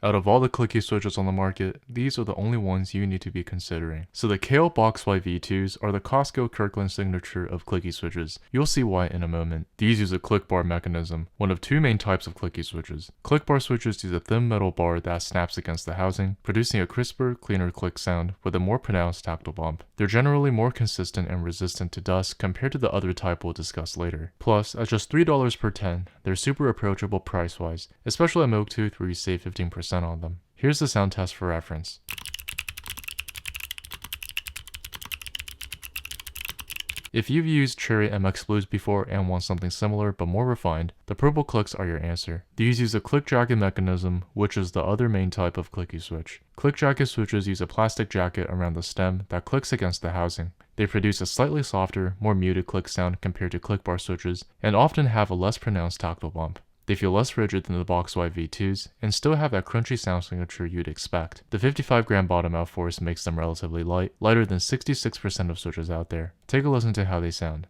Out of all the clicky switches on the market, these are the only ones you need to be considering. So the Kailh Box White V2s are the Costco Kirkland signature of clicky switches. You'll see why in a moment. These use a click bar mechanism, one of two main types of clicky switches. Click bar switches use a thin metal bar that snaps against the housing, producing a crisper, cleaner click sound with a more pronounced tactile bump. They're generally more consistent and resistant to dust compared to the other type we'll discuss later. Plus, at just $3 per 10, they're super approachable price-wise, especially at Milktooth where you save 15% on them. Here's the sound test for reference. If you've used Cherry MX Blues before and want something similar but more refined, the Purple Clicks are your answer. These use a click jacket mechanism, which is the other main type of clicky switch. Click jacket switches use a plastic jacket around the stem that clicks against the housing. They produce a slightly softer, more muted click sound compared to click bar switches, and often have a less pronounced tactile bump. They feel less rigid than the Box White V2s, and still have that crunchy sound signature you'd expect. The 55-gram bottom out force makes them relatively light, lighter than 66% of switches out there. Take a listen to how they sound.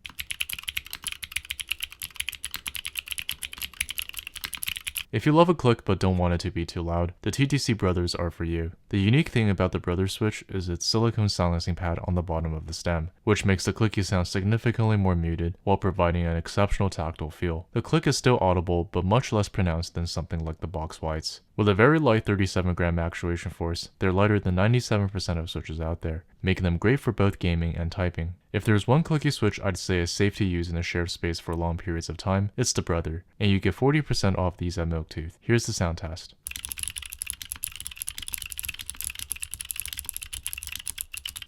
If you love a click but don't want it to be too loud, the TTC Brothers are for you. The unique thing about the Brother switch is its silicone silencing pad on the bottom of the stem, which makes the clicky sound significantly more muted while providing an exceptional tactile feel. The click is still audible but much less pronounced than something like the Box Whites. With a very light 37-gram actuation force, they're lighter than 97% of switches out there, making them great for both gaming and typing. If there's one clicky switch I'd say is safe to use in a shared space for long periods of time, it's the Brother, and you get 40% off these at Milktooth. Here's the sound test.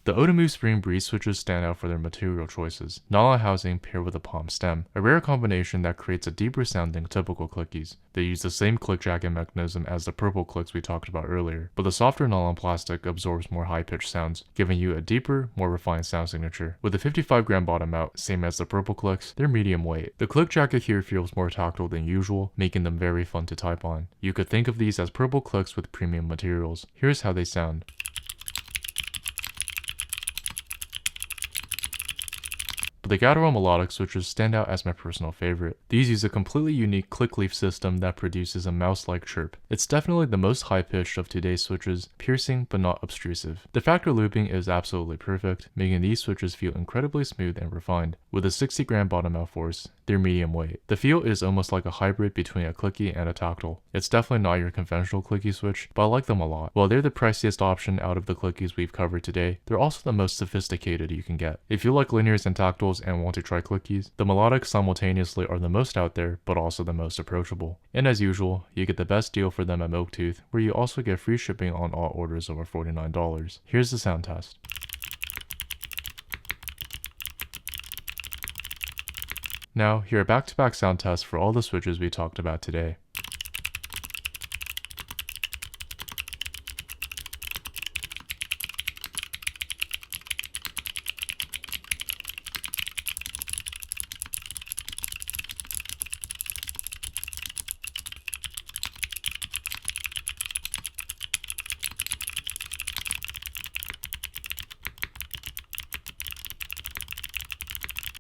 The Outemu Spring Breeze switches stand out for their material choices. Nylon housing paired with a palm stem, a rare combination that creates a deeper sound than typical clickies. They use the same click jacket mechanism as the Purple Clicks we talked about earlier, but the softer nylon plastic absorbs more high-pitched sounds, giving you a deeper, more refined sound signature. With a 55-gram bottom out, same as the Purple Clicks, they're medium weight. The click jacket here feels more tactile than usual, making them very fun to type on. You could think of these as Purple Clicks with premium materials. Here's how they sound. The Gateron Melodic switches stand out as my personal favorite. These use a completely unique click leaf system that produces a mouse-like chirp. It's definitely the most high-pitched of today's switches, piercing but not obtrusive. The factor looping is absolutely perfect, making these switches feel incredibly smooth and refined. With a 60-gram bottom out force, they're medium weight. The feel is almost like a hybrid between a clicky and a tactile. It's definitely not your conventional clicky switch, but I like them a lot. While they're the priciest option out of the clickies we've covered today, they're also the most sophisticated you can get. If you like linears and tactiles and want to try clickies, the Melodics simultaneously are the most out there, but also the most approachable. And as usual, you get the best deal for them at Milktooth, where you also get free shipping on all orders over $49. Here's the sound test. Now, here are back-to-back sound tests for all the switches we talked about today.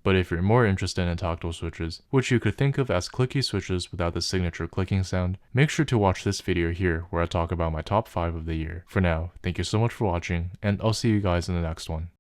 But if you're more interested in tactile switches, which you could think of as clicky switches without the signature clicking sound, make sure to watch this video here where I talk about my top 5 of the year. For now, thank you so much for watching, and I'll see you guys in the next one.